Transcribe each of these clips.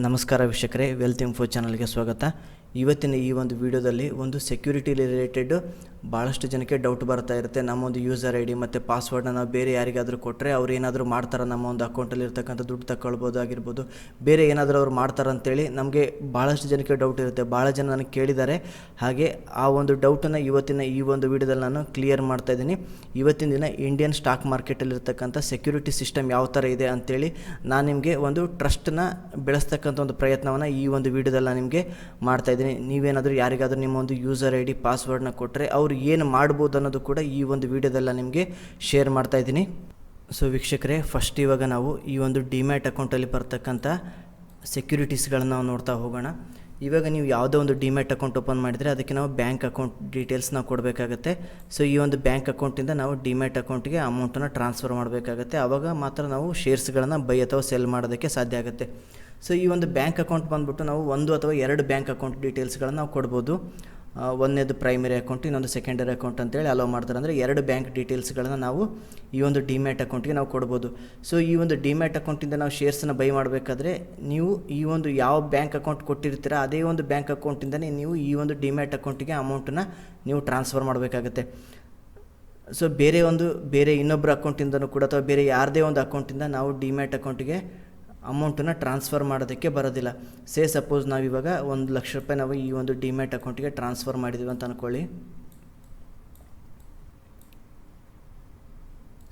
ನಮಸ್ಕಾರ ವೀಕ್ಷಕರೇ, wealth info ಚಾನಲ್ಗೆ ಸ್ವಾಗತ. ಇವತ್ತಿನ ಈ ಒಂದು ವಿಡಿಯೋದಲ್ಲಿ ಒಂದು ಸೆಕ್ಯೂರಿಟಿ ರಿಲೇಟೆಡ್ ಭಾಳಷ್ಟು ಜನಕ್ಕೆ ಡೌಟ್ ಬರ್ತಾ ಇರುತ್ತೆ. ನಮ್ಮೊಂದು ಯೂಸರ್ ಐ ಡಿ ಮತ್ತು ಪಾಸ್ವರ್ಡ್ನ ನಾವು ಬೇರೆ ಯಾರಿಗಾದರೂ ಕೊಟ್ಟರೆ ಅವ್ರು ಏನಾದರೂ ಮಾಡ್ತಾರೆ, ನಮ್ಮ ಒಂದು ಅಕೌಂಟಲ್ಲಿ ಇರ್ತಕ್ಕಂಥ ದುಡ್ಡು ತಗೊಳ್ಬೋದು ಆಗಿರ್ಬೋದು, ಬೇರೆ ಏನಾದರೂ ಅವ್ರು ಮಾಡ್ತಾರೆ ಅಂತೇಳಿ ನಮಗೆ ಭಾಳಷ್ಟು ಜನಕ್ಕೆ ಡೌಟ್ ಇರುತ್ತೆ. ಭಾಳ ಜನ ನನಗೆ ಕೇಳಿದ್ದಾರೆ. ಹಾಗೆ ಆ ಒಂದು ಡೌಟನ್ನು ಇವತ್ತಿನ ಈ ಒಂದು ವಿಡಿಯೋದಲ್ಲಿ ನಾನು ಕ್ಲಿಯರ್ ಮಾಡ್ತಾಯಿದ್ದೀನಿ. ಇವತ್ತಿನ ದಿನ ಇಂಡಿಯನ್ ಸ್ಟಾಕ್ ಮಾರ್ಕೆಟಲ್ಲಿರ್ತಕ್ಕಂಥ ಸೆಕ್ಯೂರಿಟಿ ಸಿಸ್ಟಮ್ ಯಾವ ಥರ ಇದೆ ಅಂತೇಳಿ ನಾನು ನಿಮಗೆ ಒಂದು ಟ್ರಸ್ಟನ್ನ ಬೆಳೆಸ್ತಕ್ಕಂಥ ಒಂದು ಪ್ರಯತ್ನವನ್ನು ಈ ಒಂದು ವಿಡಿಯೋದಲ್ಲಿ ನಾನು ನಿಮಗೆ ಮಾಡ್ತಾಯಿದ್ದೀನಿ. ನೀವೇನಾದರೂ ಯಾರಿಗಾದರೂ ನಿಮ್ಮ ಒಂದು ಯೂಸರ್ ಐ ಡಿ ಪಾಸ್ವರ್ಡ್ನ ಕೊಟ್ಟರೆ ಅವ್ರು ಏನು ಮಾಡ್ಬೋದು ಅನ್ನೋದು ಕೂಡ ಈ ಒಂದು ವಿಡಿಯೋದಲ್ಲ ನಿಮಗೆ ಶೇರ್ ಮಾಡ್ತಾಯಿದ್ದೀನಿ. ಸೊ ವೀಕ್ಷಕರೇ, ಫಸ್ಟ್ ಇವಾಗ ನಾವು ಈ ಒಂದು ಡಿಮ್ಯಾಟ್ ಅಕೌಂಟಲ್ಲಿ ಬರ್ತಕ್ಕಂಥ ಸೆಕ್ಯೂರಿಟೀಸ್ಗಳನ್ನು ನಾವು ನೋಡ್ತಾ ಹೋಗೋಣ. ಇವಾಗ ನೀವು ಯಾವುದೋ ಒಂದು ಡಿಮ್ಯಾಟ್ ಅಕೌಂಟ್ ಓಪನ್ ಮಾಡಿದರೆ ಅದಕ್ಕೆ ನಾವು ಬ್ಯಾಂಕ್ ಅಕೌಂಟ್ ಡೀಟೇಲ್ಸ್ ನಾವು ಕೊಡಬೇಕಾಗತ್ತೆ. ಸೊ ಈ ಒಂದು ಬ್ಯಾಂಕ್ ಅಕೌಂಟಿಂದ ನಾವು ಡಿಮ್ಯಾಟ್ ಅಕೌಂಟಿಗೆ ಅಮೌಂಟನ್ನು ಟ್ರಾನ್ಸ್ಫರ್ ಮಾಡಬೇಕಾಗತ್ತೆ. ಆವಾಗ ಮಾತ್ರ ನಾವು ಶೇರ್ಸ್ಗಳನ್ನು ಬೈ ಅಥವಾ ಸೆಲ್ ಮಾಡೋದಕ್ಕೆ ಸಾಧ್ಯ ಆಗುತ್ತೆ. ಸೊ ಈ ಒಂದು ಬ್ಯಾಂಕ್ ಅಕೌಂಟ್ ಬಂದುಬಿಟ್ಟು ನಾವು ಒಂದು ಅಥವಾ ಎರಡು ಬ್ಯಾಂಕ್ ಅಕೌಂಟ್ ಡೀಟೇಲ್ಸ್ಗಳನ್ನು ನಾವು ಕೊಡ್ಬೋದು. ಒಂದನೇದು ಪ್ರೈಮರಿ ಅಕೌಂಟ್, ಇನ್ನೊಂದು ಸೆಕೆಂಡರಿ ಅಕೌಂಟ್ ಅಂತೇಳಿ ಅಲೋ ಮಾಡ್ತಾರೆ. ಅಂದರೆ ಎರಡು ಬ್ಯಾಂಕ್ ಡೀಟೇಲ್ಸ್ಗಳನ್ನು ನಾವು ಈ ಒಂದು ಡಿಮ್ಯಾಟ್ ಅಕೌಂಟಿಗೆ ನಾವು ಕೊಡ್ಬೋದು. ಸೊ ಈ ಒಂದು ಡಿಮ್ಯಾಟ್ ಅಕೌಂಟಿಂದ ನಾವು ಶೇರ್ಸನ್ನು ಬೈ ಮಾಡಬೇಕಾದ್ರೆ ನೀವು ಈ ಒಂದು ಯಾವ ಬ್ಯಾಂಕ್ ಅಕೌಂಟ್ ಕೊಟ್ಟಿರ್ತೀರ ಅದೇ ಒಂದು ಬ್ಯಾಂಕ್ ಅಕೌಂಟಿಂದನೇ ನೀವು ಈ ಒಂದು ಡಿಮ್ಯಾಟ್ ಅಕೌಂಟಿಗೆ ಅಮೌಂಟನ್ನು ನೀವು ಟ್ರಾನ್ಸ್ಫರ್ ಮಾಡಬೇಕಾಗುತ್ತೆ. ಸೊ ಬೇರೆ ಇನ್ನೊಬ್ಬರ ಅಕೌಂಟಿಂದನೂ ಕೂಡ ಅಥವಾ ಬೇರೆ ಯಾರದೇ ಒಂದು ಅಕೌಂಟಿಂದ ನಾವು ಡಿಮ್ಯಾಟ್ ಅಕೌಂಟಿಗೆ ಅಮೌಂಟನ್ನು ಟ್ರಾನ್ಸ್ಫರ್ ಮಾಡೋದಕ್ಕೆ ಬರೋದಿಲ್ಲ. ಸಪೋಸ್ ನಾವಿವಾಗ 1,00,000 ರೂಪಾಯಿ ನಾವು ಈ ಒಂದು ಡಿಮ್ಯಾಟ್ ಅಕೌಂಟಿಗೆ ಟ್ರಾನ್ಸ್ಫರ್ ಮಾಡಿದ್ದೀವಿ ಅಂತ ಅಂದ್ಕೊಳ್ಳಿ.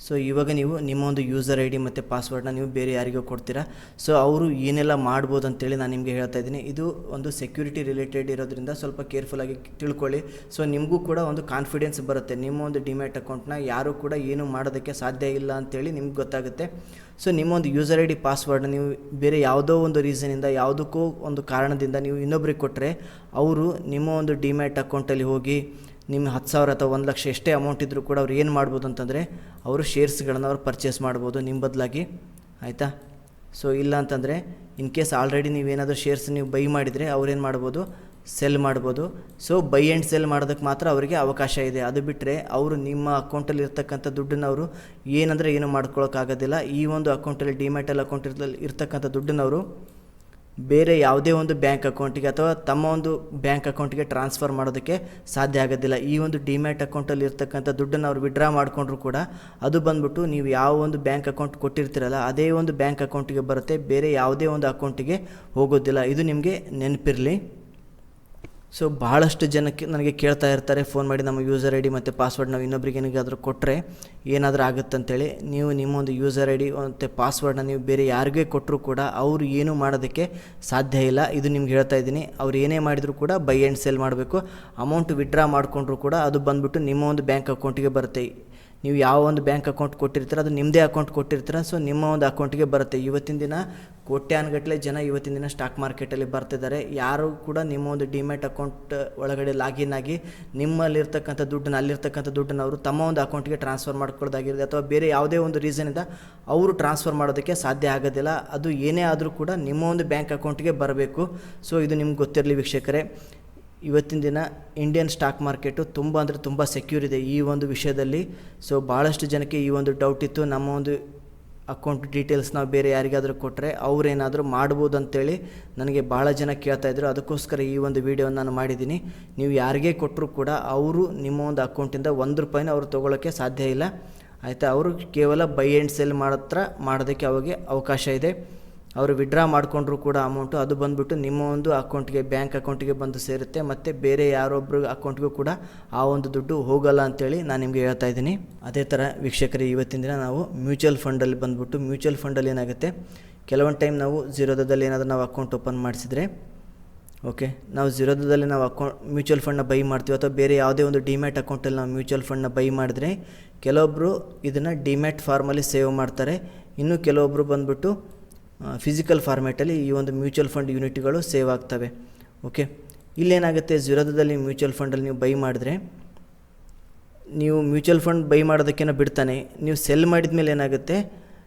ಸೊ ಇವಾಗ ನೀವು ನಿಮ್ಮ ಒಂದು ಯೂಸರ್ ಐ ಡಿ ಮತ್ತು ಪಾಸ್ವರ್ಡ್ನ ನೀವು ಬೇರೆ ಯಾರಿಗೋ ಕೊಡ್ತೀರಾ. ಸೊ ಅವರು ಏನೆಲ್ಲ ಮಾಡ್ಬೋದು ಅಂತೇಳಿ ನಾನು ನಿಮಗೆ ಹೇಳ್ತಾ ಇದ್ದೀನಿ. ಇದು ಒಂದು ಸೆಕ್ಯೂರಿಟಿ ರಿಲೇಟೆಡ್ ಇರೋದ್ರಿಂದ ಸ್ವಲ್ಪ ಕೇರ್ಫುಲ್ಲಾಗಿ ತಿಳ್ಕೊಳ್ಳಿ. ಸೊ ನಿಮಗೂ ಕೂಡ ಒಂದು ಕಾನ್ಫಿಡೆನ್ಸ್ ಬರುತ್ತೆ, ನಿಮ್ಮ ಒಂದು ಡಿಮ್ಯಾಟ್ ಅಕೌಂಟ್ನ ಯಾರೂ ಕೂಡ ಏನು ಮಾಡೋದಕ್ಕೆ ಸಾಧ್ಯ ಇಲ್ಲ ಅಂತೇಳಿ ನಿಮ್ಗೆ ಗೊತ್ತಾಗುತ್ತೆ. ಸೊ ನಿಮ್ಮ ಒಂದು ಯೂಸರ್ ಐ ಡಿ ಪಾಸ್ವರ್ಡ್ನ ನೀವು ಬೇರೆ ಯಾವುದೋ ಒಂದು ರೀಸನಿಂದ ಯಾವುದಕ್ಕೂ ಒಂದು ಕಾರಣದಿಂದ ನೀವು ಇನ್ನೊಬ್ರಿಗೆ ಕೊಟ್ಟರೆ ಅವರು ನಿಮ್ಮ ಒಂದು ಡಿಮ್ಯಾಟ್ ಅಕೌಂಟಲ್ಲಿ ಹೋಗಿ ನಿಮ್ಮ 10,000 ಅಥವಾ 1,00,000 ಎಷ್ಟೇ ಅಮೌಂಟ್ ಇದ್ದರೂ ಕೂಡ ಅವ್ರು ಏನು ಮಾಡ್ಬೋದು ಅಂತಂದರೆ ಅವರು ಶೇರ್ಸ್ಗಳನ್ನು ಅವ್ರು ಪರ್ಚೇಸ್ ಮಾಡ್ಬೋದು ನಿಮ್ಮ ಬದಲಾಗಿ, ಆಯಿತಾ. ಸೊ ಇಲ್ಲ ಅಂತಂದರೆ ಇನ್ ಕೇಸ್ ಆಲ್ರೆಡಿ ನೀವೇನಾದರೂ ಶೇರ್ಸ್ ನೀವು ಬೈ ಮಾಡಿದರೆ ಅವ್ರೇನು ಮಾಡ್ಬೋದು, ಸೆಲ್ ಮಾಡ್ಬೋದು. ಸೊ ಬೈ ಆ್ಯಂಡ್ ಸೆಲ್ ಮಾಡೋದಕ್ಕೆ ಮಾತ್ರ ಅವರಿಗೆ ಅವಕಾಶ ಇದೆ. ಅದು ಬಿಟ್ಟರೆ ಅವರು ನಿಮ್ಮ ಅಕೌಂಟಲ್ಲಿ ಇರ್ತಕ್ಕಂಥ ದುಡ್ಡನ್ನು ಅವರು ಏನಂದರೆ ಏನು ಮಾಡ್ಕೊಳ್ಳೋಕ್ಕಾಗೋದಿಲ್ಲ. ಈ ಒಂದು ಅಕೌಂಟಲ್ಲಿ ಡಿಮ್ಯಾಟಲ್ ಅಕೌಂಟಲ್ಲಿ ಇರ್ತಕ್ಕಂಥ ದುಡ್ಡನ್ನು ಅವರು ಬೇರೆ ಯಾವುದೇ ಒಂದು ಬ್ಯಾಂಕ್ ಅಕೌಂಟಿಗೆ ಅಥವಾ ತಮ್ಮ ಒಂದು ಬ್ಯಾಂಕ್ ಅಕೌಂಟಿಗೆ ಟ್ರಾನ್ಸ್ಫರ್ ಮಾಡೋದಕ್ಕೆ ಸಾಧ್ಯ ಆಗೋದಿಲ್ಲ. ಈ ಒಂದು ಡಿಮ್ಯಾಟ್ ಅಕೌಂಟಲ್ಲಿ ಇರ್ತಕ್ಕಂಥ ದುಡ್ಡನ್ನು ಅವ್ರು ವಿಡ್ರಾ ಮಾಡಿಕೊಂಡ್ರು ಕೂಡ ಅದು ಬಂದ್ಬಿಟ್ಟು ನೀವು ಯಾವ ಒಂದು ಬ್ಯಾಂಕ್ ಅಕೌಂಟ್ ಕೊಟ್ಟಿರ್ತೀರಲ್ಲ ಅದೇ ಒಂದು ಬ್ಯಾಂಕ್ ಅಕೌಂಟಿಗೆ ಬರುತ್ತೆ, ಬೇರೆ ಯಾವುದೇ ಒಂದು ಅಕೌಂಟಿಗೆ ಹೋಗೋದಿಲ್ಲ. ಇದು ನಿಮಗೆ ನೆನಪಿರಲಿ. ಸೊ ಭಾಳಷ್ಟು ಜನಕ್ಕೆ ನನಗೆ ಕೇಳ್ತಾ ಇರ್ತಾರೆ ಫೋನ್ ಮಾಡಿ, ನಮ್ಮ ಯೂಸರ್ ಐ ಡಿ ಮತ್ತು ಪಾಸ್ವರ್ಡ್ ನಾವು ಇನ್ನೊಬ್ರಿಗೆ ಏನಾದರೂ ಕೊಟ್ಟರೆ ಏನಾದರೂ ಆಗುತ್ತಂತೇಳಿ. ನೀವು ನಿಮ್ಮೊಂದು ಯೂಸರ್ ಐ ಡಿ ಮತ್ತು ಪಾಸ್ವರ್ಡನ್ನ ನೀವು ಬೇರೆ ಯಾರಿಗೇ ಕೊಟ್ಟರೂ ಕೂಡ ಅವರು ಏನೂ ಮಾಡೋದಕ್ಕೆ ಸಾಧ್ಯ ಇಲ್ಲ. ಇದು ನಿಮ್ಗೆ ಹೇಳ್ತಾ ಇದ್ದೀನಿ. ಅವ್ರು ಏನೇ ಮಾಡಿದರೂ ಕೂಡ ಬೈ ಆ್ಯಂಡ್ ಸೆಲ್ ಮಾಡಬೇಕು. ಅಮೌಂಟ್ ವಿಡ್ರಾ ಮಾಡಿಕೊಂಡ್ರು ಕೂಡ ಅದು ಬಂದುಬಿಟ್ಟು ನಿಮ್ಮ ಒಂದು ಬ್ಯಾಂಕ್ ಅಕೌಂಟಿಗೆ ಬರುತ್ತೆ. ನೀವು ಯಾವ ಒಂದು ಬ್ಯಾಂಕ್ ಅಕೌಂಟ್ ಕೊಟ್ಟಿರ್ತೀರ ಅದು ನಿಮ್ಮದೇ ಅಕೌಂಟ್ ಕೊಟ್ಟಿರ್ತೀರ. ಸೊ ನಿಮ್ಮ ಒಂದು ಅಕೌಂಟಿಗೆ ಬರುತ್ತೆ. ಇವತ್ತಿನ ದಿನ ಕೋಟ್ಯಾನುಗಟ್ಟಲೆ ಜನ ಇವತ್ತಿನ ದಿನ ಸ್ಟಾಕ್ ಮಾರ್ಕೆಟಲ್ಲಿ ಬರ್ತಿದ್ದಾರೆ. ಯಾರು ಕೂಡ ನಿಮ್ಮ ಒಂದು ಡಿಮ್ಯಾಟ್ ಅಕೌಂಟ್ ಒಳಗಡೆ ಲಾಗಿನ್ ಆಗಿ ನಿಮ್ಮಲ್ಲಿರ್ತಕ್ಕಂಥ ದುಡ್ಡನ್ನು ಅಲ್ಲಿರ್ತಕ್ಕಂಥ ದುಡ್ಡನ್ನು ಅವರು ತಮ್ಮ ಒಂದು ಅಕೌಂಟಿಗೆ ಟ್ರಾನ್ಸ್ಫರ್ ಮಾಡ್ಕೊಳ್ಳೋದಾಗಿರುತ್ತೆ ಅಥವಾ ಬೇರೆ ಯಾವುದೇ ಒಂದು ರೀಸನಿಂದ ಅವರು ಟ್ರಾನ್ಸ್ಫರ್ ಮಾಡೋದಕ್ಕೆ ಸಾಧ್ಯ ಆಗೋದಿಲ್ಲ. ಅದು ಏನೇ ಆದರೂ ಕೂಡ ನಿಮ್ಮ ಒಂದು ಬ್ಯಾಂಕ್ ಅಕೌಂಟಿಗೆ ಬರಬೇಕು. ಸೊ ಇದು ನಿಮ್ಗೆ ಗೊತ್ತಿರಲಿ ವೀಕ್ಷಕರೇ. ಇವತ್ತಿನ ದಿನ ಇಂಡಿಯನ್ ಸ್ಟಾಕ್ ಮಾರ್ಕೆಟು ತುಂಬ ಅಂದರೆ ತುಂಬ ಸೆಕ್ಯೂರ್ ಇದೆ ಈ ಒಂದು ವಿಷಯದಲ್ಲಿ. ಸೊ ಭಾಳಷ್ಟು ಜನಕ್ಕೆ ಈ ಒಂದು ಡೌಟ್ ಇತ್ತು, ನಮ್ಮ ಒಂದು ಅಕೌಂಟ್ ಡೀಟೇಲ್ಸ್ ನಾವು ಬೇರೆ ಯಾರಿಗಾದರೂ ಕೊಟ್ಟರೆ ಅವರೇನಾದರೂ ಮಾಡ್ಬೋದು ಅಂತೇಳಿ ನನಗೆ ಭಾಳ ಜನ ಕೇಳ್ತಾಯಿದ್ರು. ಅದಕ್ಕೋಸ್ಕರ ಈ ಒಂದು ವಿಡಿಯೋನ ನಾನು ಮಾಡಿದ್ದೀನಿ. ನೀವು ಯಾರಿಗೇ ಕೊಟ್ಟರೂ ಕೂಡ ಅವರು ನಿಮ್ಮ ಒಂದು ಅಕೌಂಟಿಂದ ₹1 ಅವರು ತೊಗೊಳ್ಳೋಕ್ಕೆ ಸಾಧ್ಯ ಇಲ್ಲ, ಆಯಿತಾ. ಅವರು ಕೇವಲ ಬೈ ಆ್ಯಂಡ್ ಸೆಲ್ ಮಾಡೋದಕ್ಕೆ ಅವಾಗೆ ಅವಕಾಶ ಇದೆ. ಅವರು ವಿಡ್ರಾ ಮಾಡಿಕೊಂಡ್ರು ಕೂಡ ಅಮೌಂಟು ಅದು ಬಂದುಬಿಟ್ಟು ನಿಮ್ಮ ಒಂದು ಅಕೌಂಟಿಗೆ ಬ್ಯಾಂಕ್ ಅಕೌಂಟಿಗೆ ಬಂದು ಸೇರುತ್ತೆ, ಮತ್ತು ಬೇರೆ ಯಾರೊಬ್ಬರು ಅಕೌಂಟ್ಗೂ ಕೂಡ ಆ ಒಂದು ದುಡ್ಡು ಹೋಗಲ್ಲ ಅಂತೇಳಿ ನಾನು ನಿಮಗೆ ಹೇಳ್ತಾ ಇದ್ದೀನಿ. ಅದೇ ಥರ ವೀಕ್ಷಕರೇ, ಇವತ್ತಿನ ದಿನ ನಾವು ಮ್ಯೂಚುವಲ್ ಫಂಡಲ್ಲಿ ಬಂದುಬಿಟ್ಟು ಮ್ಯೂಚುವಲ್ ಫಂಡಲ್ಲಿ ಏನಾಗುತ್ತೆ, ಕೆಲವೊಂದು ಟೈಮ್ ನಾವು ZERODHAದಲ್ಲಿ ಏನಾದರೂ ನಾವು ಅಕೌಂಟ್ ಓಪನ್ ಮಾಡಿಸಿದ್ರೆ ನಾವು ZERODHAದಲ್ಲಿ ನಾವು ಮ್ಯೂಚುವಲ್ ಫಂಡ್ನ ಬೈ ಮಾಡ್ತೀವಿ ಅಥವಾ ಬೇರೆ ಯಾವುದೇ ಒಂದು ಡಿಮ್ಯಾಟ್ ಅಕೌಂಟಲ್ಲಿ ನಾವು ಮ್ಯೂಚುವಲ್ ಫಂಡ್ನ ಬೈ ಮಾಡಿದ್ರೆ ಕೆಲವೊಬ್ಬರು ಇದನ್ನು ಡಿಮ್ಯಾಟ್ ಫಾರ್ಮಲ್ಲಿ ಸೇವ್ ಮಾಡ್ತಾರೆ. ಇನ್ನು ಕೆಲವೊಬ್ಬರು ಬಂದುಬಿಟ್ಟು ಫಿಸಿಕಲ್ ಫಾರ್ಮ್ಯಾಟಲ್ಲಿ ಈ ಒಂದು ಮ್ಯೂಚುವಲ್ ಫಂಡ್ ಯೂನಿಟ್ಗಳು ಸೇವ್ ಆಗ್ತವೆ. ಇಲ್ಲೇನಾಗುತ್ತೆ, ZERODHAದಲ್ಲಿ ಮ್ಯೂಚುವಲ್ ಫಂಡಲ್ಲಿ ನೀವು ಬೈ ಮಾಡಿದ್ರೆ ನೀವು ಮ್ಯೂಚುವಲ್ ಫಂಡ್ ಬೈ ಮಾಡೋದಕ್ಕೇನೋ ಬಿಡ್ತಾನೆ. ನೀವು ಸೆಲ್ ಮಾಡಿದ ಮೇಲೆ ಏನಾಗುತ್ತೆ,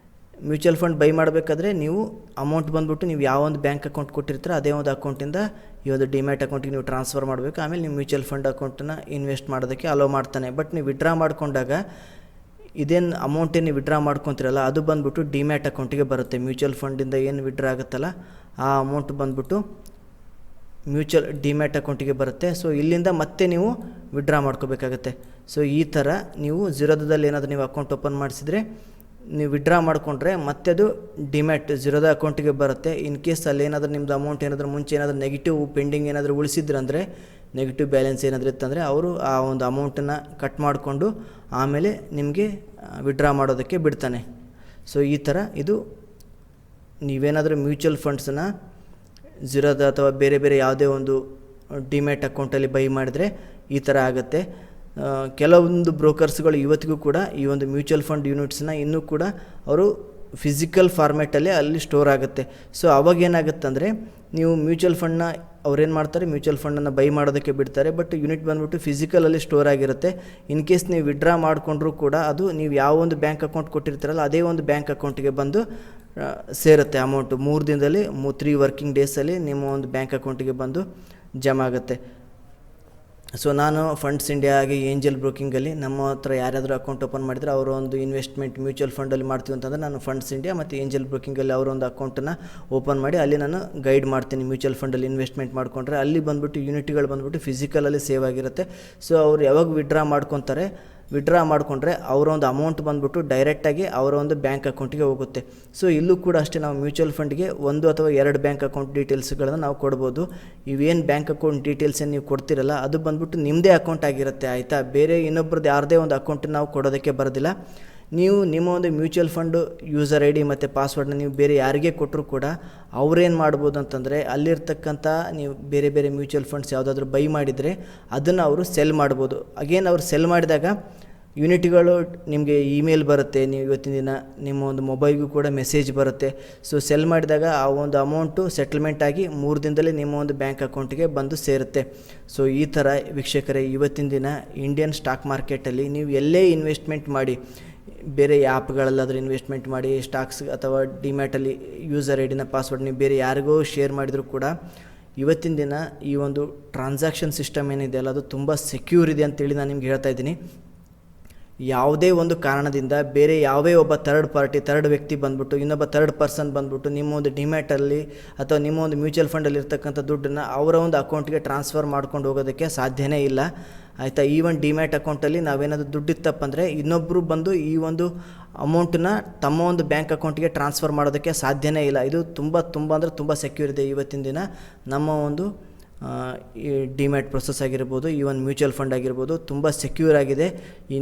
ಮ್ಯೂಚುವಲ್ ಫಂಡ್ ಬೈ ಮಾಡಬೇಕಾದ್ರೆ ನೀವು ಅಮೌಂಟ್ ಬಂದುಬಿಟ್ಟು ನೀವು ಯಾವ ಒಂದು ಬ್ಯಾಂಕ್ ಅಕೌಂಟ್ ಕೊಟ್ಟಿರ್ತೀರ ಅದೇ ಒಂದು ಅಕೌಂಟಿಂದ ಈ ಒಂದು ಡಿಮ್ಯಾಟ್ ಅಕೌಂಟಿಗೆ ನೀವು ಟ್ರಾನ್ಸ್ಫರ್ ಮಾಡಬೇಕು. ಆಮೇಲೆ ನೀವು ಮ್ಯೂಚುವಲ್ ಫಂಡ್ ಅಕೌಂಟನ್ನು ಇನ್ವೆಸ್ಟ್ ಮಾಡೋದಕ್ಕೆ ಅಲೋ ಮಾಡ್ತಾನೆ. ಬಟ್ ನೀವು ವಿಡ್ರಾ ಮಾಡಿಕೊಂಡಾಗ ಇದೇನು ಅಮೌಂಟೇನು ವಿಡ್ರಾ ಮಾಡ್ಕೊತಿರಲ್ಲ ಅದು ಬಂದುಬಿಟ್ಟು ಡಿಮ್ಯಾಟ್ ಅಕೌಂಟಿಗೆ ಬರುತ್ತೆ. ಮ್ಯೂಚುವಲ್ ಫಂಡಿಂದ ಏನು ವಿಡ್ರಾ ಆಗುತ್ತಲ್ಲ ಆ ಅಮೌಂಟ್ ಬಂದ್ಬಿಟ್ಟು ಮ್ಯೂಚುವಲ್ ಡಿಮ್ಯಾಟ್ ಅಕೌಂಟಿಗೆ ಬರುತ್ತೆ. ಸೊ ಇಲ್ಲಿಂದ ಮತ್ತೆ ನೀವು ವಿಡ್ರಾ ಮಾಡ್ಕೋಬೇಕಾಗತ್ತೆ. ಸೊ ಈ ಥರ ನೀವು ಝೀರೋಧಾದಲ್ಲಿ ಏನಾದರೂ ನೀವು ಅಕೌಂಟ್ ಓಪನ್ ಮಾಡಿಸಿದ್ರೆ ನೀವು ವಿಡ್ರಾ ಮಾಡಿಕೊಂಡ್ರೆ ಮತ್ತೆ ಅದು ಡಿಮ್ಯಾಟ್ ಝೀರೋಧಾ ಅಕೌಂಟಿಗೆ ಬರುತ್ತೆ. ಇನ್ ಕೇಸ್ ಅಲ್ಲಿ ಏನಾದರೂ ನಿಮ್ಮದು ಅಮೌಂಟ್ ಏನಾದರೂ ಮುಂಚೆ ಏನಾದರೂ ನೆಗೆಟಿವ್ ಪೆಂಡಿಂಗ್ ಏನಾದರೂ ಉಳಿಸಿದ್ರಂದರೆ ನೆಗೆಟಿವ್ ಬ್ಯಾಲೆನ್ಸ್ ಏನಾದರೂ ಇತ್ತಂದರೆ ಅವರು ಆ ಒಂದು ಅಮೌಂಟನ್ನು ಕಟ್ ಮಾಡಿಕೊಂಡು ಆಮೇಲೆ ನಿಮಗೆ ವಿಡ್ರಾ ಮಾಡೋದಕ್ಕೆ ಬಿಡ್ತಾನೆ. ಸೊ ಈ ಥರ ಇದು ನೀವೇನಾದರೂ ಮ್ಯೂಚುವಲ್ ಫಂಡ್ಸನ್ನು ಝೀರೋಧಾ ಅಥವಾ ಬೇರೆ ಬೇರೆ ಯಾವುದೇ ಒಂದು ಡಿಮ್ಯಾಟ್ ಅಕೌಂಟಲ್ಲಿ ಬೈ ಮಾಡಿದ್ರೆ ಈ ಥರ ಆಗುತ್ತೆ. ಕೆಲವೊಂದು ಬ್ರೋಕರ್ಸ್ಗಳು ಇವತ್ತಿಗೂ ಕೂಡ ಈ ಒಂದು ಮ್ಯೂಚುವಲ್ ಫಂಡ್ ಯೂನಿಟ್ಸನ್ನ ಇನ್ನೂ ಕೂಡ ಅವರು ಫಿಸಿಕಲ್ ಫಾರ್ಮ್ಯಾಟಲ್ಲೇ ಅಲ್ಲಿ ಸ್ಟೋರ್ ಆಗುತ್ತೆ. ಸೊ ಅವಾಗ ಏನಾಗುತ್ತೆ ಅಂದರೆ ನೀವು ಮ್ಯೂಚುವಲ್ ಫಂಡ್ನ ಅವ್ರೇನು ಮಾಡ್ತಾರೆ, ಮ್ಯೂಚುವಲ್ ಫಂಡನ್ನು ಬೈ ಮಾಡೋದಕ್ಕೆ ಬಿಡ್ತಾರೆ, ಬಟ್ ಯೂನಿಟ್ ಬಂದುಬಿಟ್ಟು ಫಿಸಿಕಲಲ್ಲಿ ಸ್ಟೋರ್ ಆಗಿರುತ್ತೆ. ಇನ್ ಕೇಸ್ ನೀವು ವಿಡ್ರಾ ಮಾಡಿಕೊಂಡ್ರೂ ಕೂಡ ಅದು ನೀವು ಯಾವ ಒಂದು ಬ್ಯಾಂಕ್ ಅಕೌಂಟ್ ಕೊಟ್ಟಿರ್ತೀರಲ್ಲ ಅದೇ ಒಂದು ಬ್ಯಾಂಕ್ ಅಕೌಂಟಿಗೆ ಬಂದು ಸೇರುತ್ತೆ. ಅಮೌಂಟು 3 ದಿನದಲ್ಲಿ 3 ವರ್ಕಿಂಗ್ ಡೇಸಲ್ಲಿ ನಿಮ್ಮ ಒಂದು ಬ್ಯಾಂಕ್ ಅಕೌಂಟಿಗೆ ಬಂದು ಜಮಾ ಆಗುತ್ತೆ. ಸೊ ನಾನು ಫಂಡ್ಸ್ ಇಂಡಿಯಾ ಆಗಿ ಏಂಜಲ್ ಬ್ರೋಕಿಂಗಲ್ಲಿ ನಮ್ಮ ಹತ್ರ ಯಾರಾದರೂ ಅಕೌಂಟ್ ಓಪನ್ ಮಾಡಿದರೆ ಅವರು ಒಂದು ಇನ್ವೆಸ್ಟ್ಮೆಂಟ್ ಮ್ಯೂಚುವಲ್ ಫಂಡಲ್ಲಿ ಮಾಡ್ತೀವಿ ಅಂತಂದರೆ ನಾನು ಫಂಡ್ಸ್ ಇಂಡಿಯಾ ಮತ್ತು ಏಂಜಲ್ ಬ್ರೋಕಿಂಗಲ್ಲಿ ಅವರೊಂದು ಅಕೌಂಟನ್ನು ಓಪನ್ ಮಾಡಿ ಅಲ್ಲಿ ನಾನು ಗೈಡ್ ಮಾಡ್ತೀನಿ. ಮ್ಯೂಚುವಲ್ ಫಂಡಲ್ಲಿ ಇನ್ವೆಸ್ಟ್ಮೆಂಟ್ ಮಾಡಿಕೊಂಡ್ರೆ ಅಲ್ಲಿ ಬಂದುಬಿಟ್ಟು ಯೂನಿಟ್ಗಳು ಬಂದುಬಿಟ್ಟು ಫಿಸಿಕಲಲ್ಲಿ ಸೇವ್ ಆಗಿರುತ್ತೆ. ಸೊ ಅವ್ರು ಯಾವಾಗ ವಿಡ್ರಾ ಮಾಡಿಕೊಂಡ್ರೆ ಅವರ ಒಂದು ಅಮೌಂಟ್ ಬಂದುಬಿಟ್ಟು ಡೈರೆಕ್ಟಾಗಿ ಅವರ ಒಂದು ಬ್ಯಾಂಕ್ ಅಕೌಂಟಿಗೆ ಹೋಗುತ್ತೆ. ಸೊ ಇಲ್ಲೂ ಕೂಡ ಅಷ್ಟೇ ನಾವು ಮ್ಯೂಚುವಲ್ ಫಂಡ್ಗೆ 1 ಅಥವಾ 2 ಬ್ಯಾಂಕ್ ಅಕೌಂಟ್ ಡೀಟೇಲ್ಸ್ಗಳನ್ನು ನಾವು ಕೊಡ್ಬೋದು. ಇವೇನು ಬ್ಯಾಂಕ್ ಅಕೌಂಟ್ ಡೀಟೇಲ್ಸ್ ಏನು ನೀವು ಕೊಡ್ತಿರಲ್ಲ ಅದು ಬಂದುಬಿಟ್ಟು ನಿಮ್ಮದೇ ಅಕೌಂಟ್ ಆಗಿರುತ್ತೆ, ಆಯಿತಾ. ಬೇರೆ ಇನ್ನೊಬ್ರದ್ದು ಯಾರದೇ ಒಂದು ಅಕೌಂಟನ್ನು ನಾವು ಕೊಡೋದಕ್ಕೆ ಬರೋದಿಲ್ಲ. ನೀವು ನಿಮ್ಮ ಒಂದು mutual fund user I D ಮತ್ತು ಪಾಸ್ವರ್ಡ್ನ ನೀವು ಬೇರೆ ಯಾರಿಗೆ ಕೊಟ್ಟರು ಕೂಡ ಅವ್ರೇನು ಮಾಡ್ಬೋದು ಅಂತಂದರೆ ಅಲ್ಲಿರ್ತಕ್ಕಂಥ ನೀವು ಬೇರೆ ಬೇರೆ ಮ್ಯೂಚುವಲ್ ಫಂಡ್ಸ್ ಯಾವುದಾದ್ರೂ ಬೈ ಮಾಡಿದರೆ ಅದನ್ನು ಅವರು ಸೆಲ್ ಮಾಡ್ಬೋದು. ಅಗೇನ್ ಅವ್ರು ಸೆಲ್ ಮಾಡಿದಾಗ ಯೂನಿಟ್ಗಳು ನಿಮಗೆ ಇಮೇಲ್ ಬರುತ್ತೆ, ನೀವು ಇವತ್ತಿನ ದಿನ ನಿಮ್ಮ ಒಂದು ಮೊಬೈಲ್ಗೂ ಕೂಡ ಮೆಸೇಜ್ ಬರುತ್ತೆ. ಸೊ ಸೆಲ್ ಮಾಡಿದಾಗ ಆ ಒಂದು ಅಮೌಂಟು ಸೆಟಲ್ಮೆಂಟ್ ಆಗಿ 3 ದಿನದಲ್ಲಿ ನಿಮ್ಮ ಒಂದು ಬ್ಯಾಂಕ್ ಅಕೌಂಟಿಗೆ ಬಂದು ಸೇರುತ್ತೆ. ಸೊ ಈ ಥರ ವೀಕ್ಷಕರೇ ಇವತ್ತಿನ ದಿನ ಇಂಡಿಯನ್ ಸ್ಟಾಕ್ ಮಾರ್ಕೆಟಲ್ಲಿ ನೀವು ಎಲ್ಲೇ ಇನ್ವೆಸ್ಟ್ಮೆಂಟ್ ಮಾಡಿ, ಬೇರೆ ಆ್ಯಪ್ಗಳಲ್ಲಾದರೂ ಇನ್ವೆಸ್ಟ್ಮೆಂಟ್ ಮಾಡಿ, ಸ್ಟಾಕ್ಸ್ ಅಥವಾ ಡಿಮ್ಯಾಟಲ್ಲಿ ಯೂಸರ್ ಐ ಡಿನ ಪಾಸ್ವರ್ಡ್ ನೀವು ಬೇರೆ ಯಾರಿಗೋ ಶೇರ್ ಮಾಡಿದರೂ ಕೂಡ ಇವತ್ತಿನ ದಿನ ಈ ಒಂದು ಟ್ರಾನ್ಸಾಕ್ಷನ್ ಸಿಸ್ಟಮ್ ಏನಿದೆ ಅಲ್ಲ ಅದು ತುಂಬ ಸೆಕ್ಯೂರ್ ಇದೆ ಅಂತೇಳಿ ನಾನು ನಿಮ್ಗೆ ಹೇಳ್ತಾ ಇದ್ದೀನಿ. ಯಾವುದೇ ಒಂದು ಕಾರಣದಿಂದ ಬೇರೆ ಯಾವುದೇ ಒಬ್ಬ ಥರ್ಡ್ ವ್ಯಕ್ತಿ ಬಂದ್ಬಿಟ್ಟು ಇನ್ನೊಬ್ಬ ಥರ್ಡ್ ಪರ್ಸನ್ ಬಂದ್ಬಿಟ್ಟು ನಿಮ್ಮ ಒಂದು ಡಿಮ್ಯಾಟಲ್ಲಿ ಅಥವಾ ನಿಮ್ಮ ಒಂದು ಮ್ಯೂಚುವಲ್ ಫಂಡಲ್ಲಿ ಇರ್ತಕ್ಕಂಥ ದುಡ್ಡನ್ನು ಅವರ ಒಂದು ಅಕೌಂಟ್ಗೆ ಟ್ರಾನ್ಸ್ಫರ್ ಮಾಡ್ಕೊಂಡು ಹೋಗೋದಕ್ಕೆ ಸಾಧ್ಯನೇ ಇಲ್ಲ, ಆಯಿತಾ. ಈ ಒಂದು ಡಿಮ್ಯಾಟ್ ಅಕೌಂಟಲ್ಲಿ ನಾವೇನಾದರೂ ದುಡ್ಡಿತ್ತಪ್ಪ ಅಂದರೆ ಇನ್ನೊಬ್ಬರು ಬಂದು ಈ ಒಂದು ಅಮೌಂಟನ್ನ ತಮ್ಮ ಒಂದು ಬ್ಯಾಂಕ್ ಅಕೌಂಟಿಗೆ ಟ್ರಾನ್ಸ್ಫರ್ ಮಾಡೋದಕ್ಕೆ ಸಾಧ್ಯನೇ ಇಲ್ಲ. ಇದು ತುಂಬ ಅಂದರೆ ತುಂಬ ಸೆಕ್ಯೂರ್ ಇದೆ ಇವತ್ತಿನ ದಿನ ನಮ್ಮ ಒಂದು ಈ ಡಿಮ್ಯಾಟ್ ಪ್ರೊಸೆಸ್ ಆಗಿರ್ಬೋದು, ಈ ಒಂದು ಮ್ಯೂಚುವಲ್ ಫಂಡ್ ಆಗಿರ್ಬೋದು ತುಂಬ ಸೆಕ್ಯೂರ್ ಆಗಿದೆ.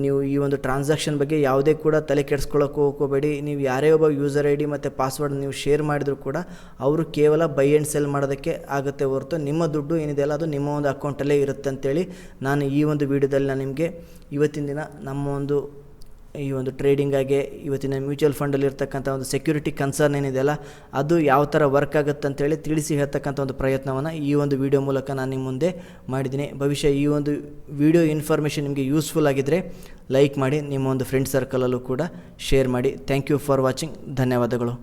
ನೀವು ಈ ಒಂದು ಟ್ರಾನ್ಸಾಕ್ಷನ್ ಬಗ್ಗೆ ಯಾವುದೇ ಕೂಡ ತಲೆ ಕೆಡಿಸ್ಕೊಳ್ಳೋಕೆ ಹೋಗಬೇಡಿ. ನೀವು ಯಾರೇ ಒಬ್ಬ ಯೂಸರ್ ಐ ಡಿ ಮತ್ತು ಪಾಸ್ವರ್ಡ್ ನೀವು ಶೇರ್ ಮಾಡಿದರೂ ಕೂಡ ಅವರು ಕೇವಲ ಬೈ ಆ್ಯಂಡ್ ಸೆಲ್ ಮಾಡೋದಕ್ಕೆ ಆಗುತ್ತೆ ಹೊರತು ನಿಮ್ಮ ದುಡ್ಡು ಏನಿದೆಯಲ್ಲ ಅದು ನಿಮ್ಮ ಒಂದು ಅಕೌಂಟಲ್ಲೇ ಇರುತ್ತೆ ಅಂತೇಳಿ ನಾನು ಈ ಒಂದು ವಿಡಿಯೋದಲ್ಲಿ ನಾನು ನಿಮಗೆ ಇವತ್ತಿನ ದಿನ ನಮ್ಮ ಒಂದು ಈ ಒಂದು ಟ್ರೇಡಿಂಗಾಗಿ ಇವತ್ತಿನ ಮ್ಯೂಚುವಲ್ ಫಂಡಲ್ಲಿ ಇರ್ತಕ್ಕಂಥ ಒಂದು ಸೆಕ್ಯೂರಿಟಿ ಕನ್ಸರ್ನ್ ಏನಿದೆಯಲ್ಲ ಅದು ಯಾವ ಥರ ವರ್ಕ್ ಆಗುತ್ತೆ ಅಂತೇಳಿ ತಿಳಿಸಿ ಹೇಳ್ತಕ್ಕಂಥ ಒಂದು ಪ್ರಯತ್ನವನ್ನು ಈ ಒಂದು ವಿಡಿಯೋ ಮೂಲಕ ನಾನು ನಿಮ್ಮ ಮುಂದೆ ಮಾಡಿದ್ದೀನಿ. ಭವಿಷ್ಯ ಈ ಒಂದು ವಿಡಿಯೋ ಇನ್ಫಾರ್ಮೇಷನ್ ನಿಮಗೆ ಯೂಸ್ಫುಲ್ ಆಗಿದ್ದರೆ ಲೈಕ್ ಮಾಡಿ, ನಿಮ್ಮ ಒಂದು ಫ್ರೆಂಡ್ ಸರ್ಕಲಲ್ಲೂ ಕೂಡ ಶೇರ್ ಮಾಡಿ. Thank you for watching. ಧನ್ಯವಾದಗಳು.